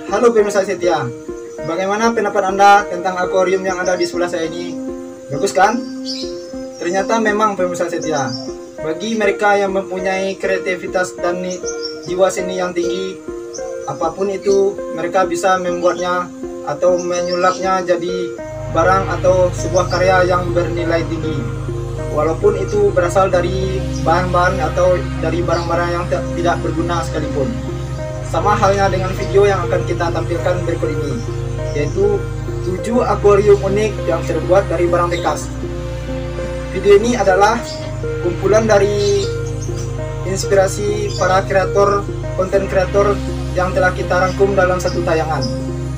Halo pemirsa setia, bagaimana pendapat Anda tentang akuarium yang ada di sebelah saya ini? Bagus kan? Ternyata memang pemirsa setia, bagi mereka yang mempunyai kreativitas dan jiwa seni yang tinggi, apapun itu mereka bisa membuatnya atau menyulapnya jadi barang atau sebuah karya yang bernilai tinggi. Walaupun itu berasal dari bahan-bahan atau dari barang-barang yang tidak berguna sekalipun. Sama halnya dengan video yang akan kita tampilkan berikut ini, yaitu 7 akuarium unik yang terbuat dari barang bekas. Video ini adalah kumpulan dari inspirasi para konten kreator yang telah kita rangkum dalam satu tayangan.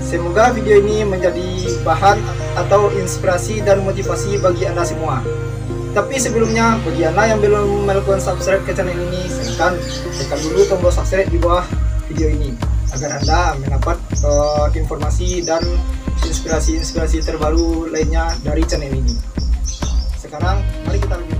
Semoga video ini menjadi bahan atau inspirasi dan motivasi bagi Anda semua. Tapi sebelumnya, bagi Anda yang belum melakukan subscribe ke channel ini, silakan tekan dulu tombol subscribe di bawah video ini agar Anda mendapat informasi dan inspirasi terbaru lainnya dari channel ini. Sekarang mari kita lanjutkan.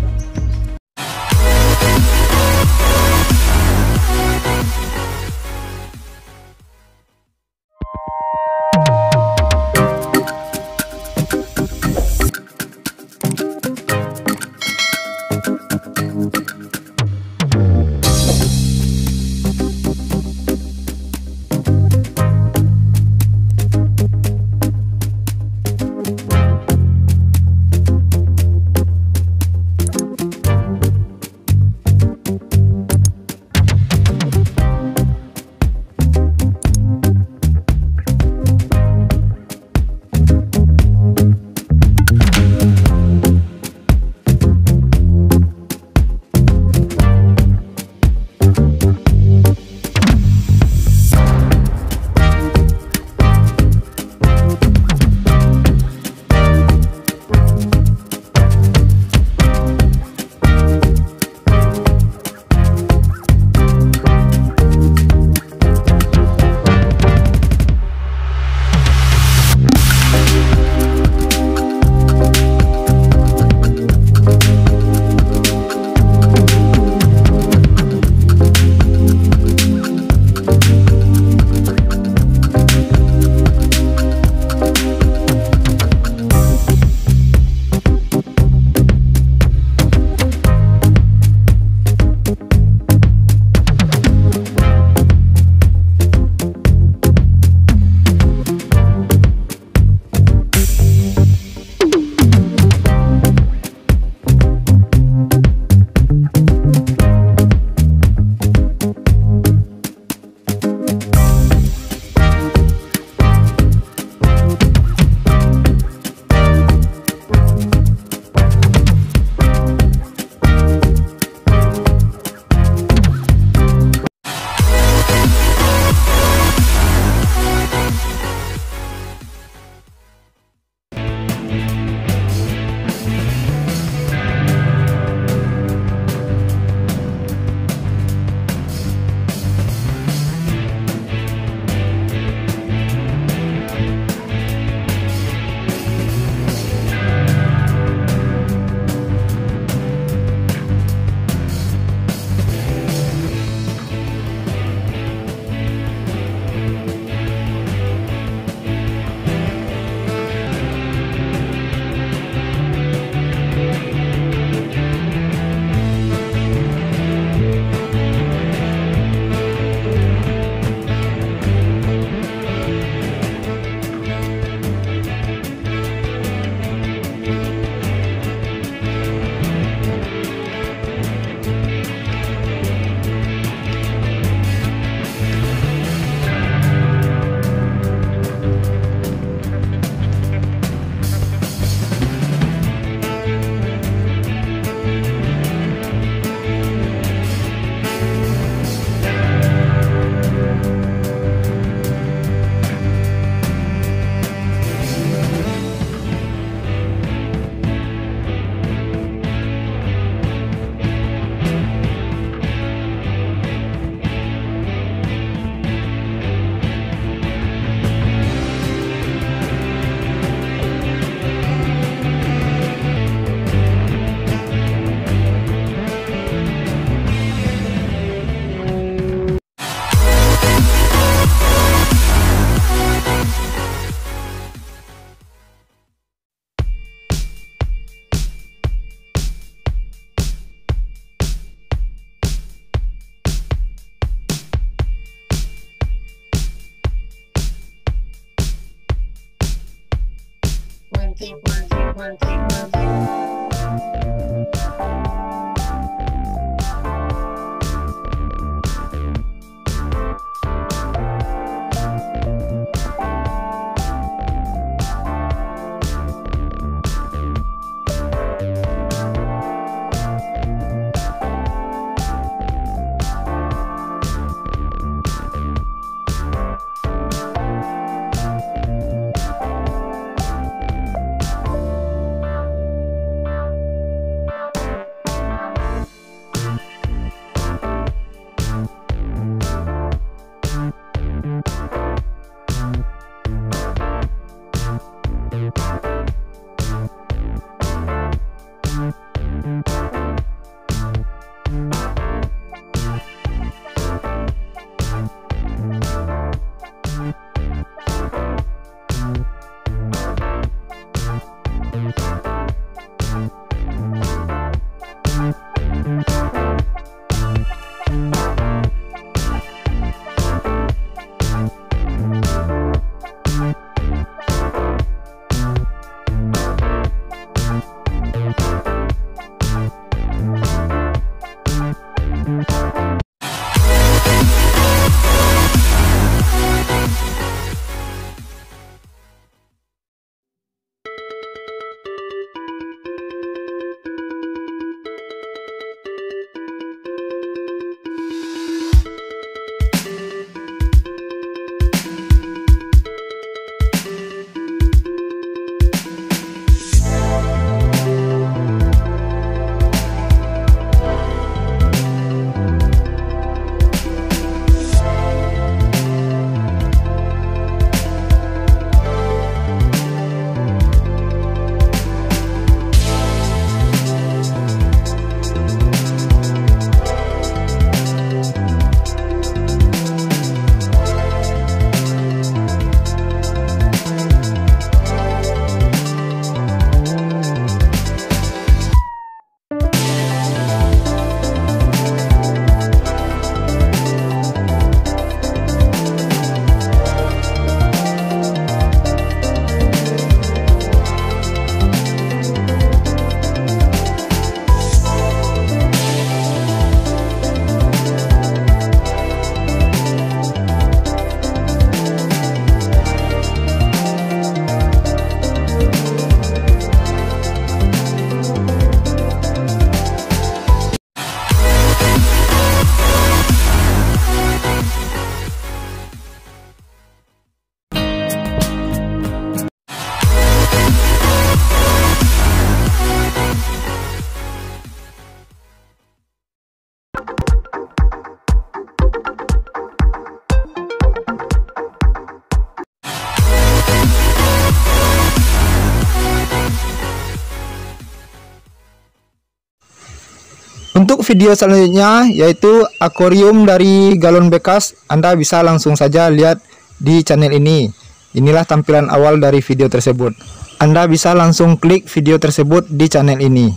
Untuk video selanjutnya yaitu akuarium dari galon bekas, Anda bisa langsung saja lihat di channel ini. Inilah tampilan awal dari video tersebut. Anda bisa langsung klik video tersebut di channel ini.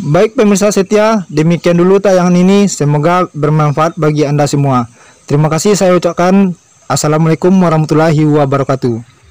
Baik pemirsa setia, demikian dulu tayangan ini. Semoga bermanfaat bagi Anda semua. Terima kasih saya ucapkan. Assalamualaikum warahmatullahi wabarakatuh.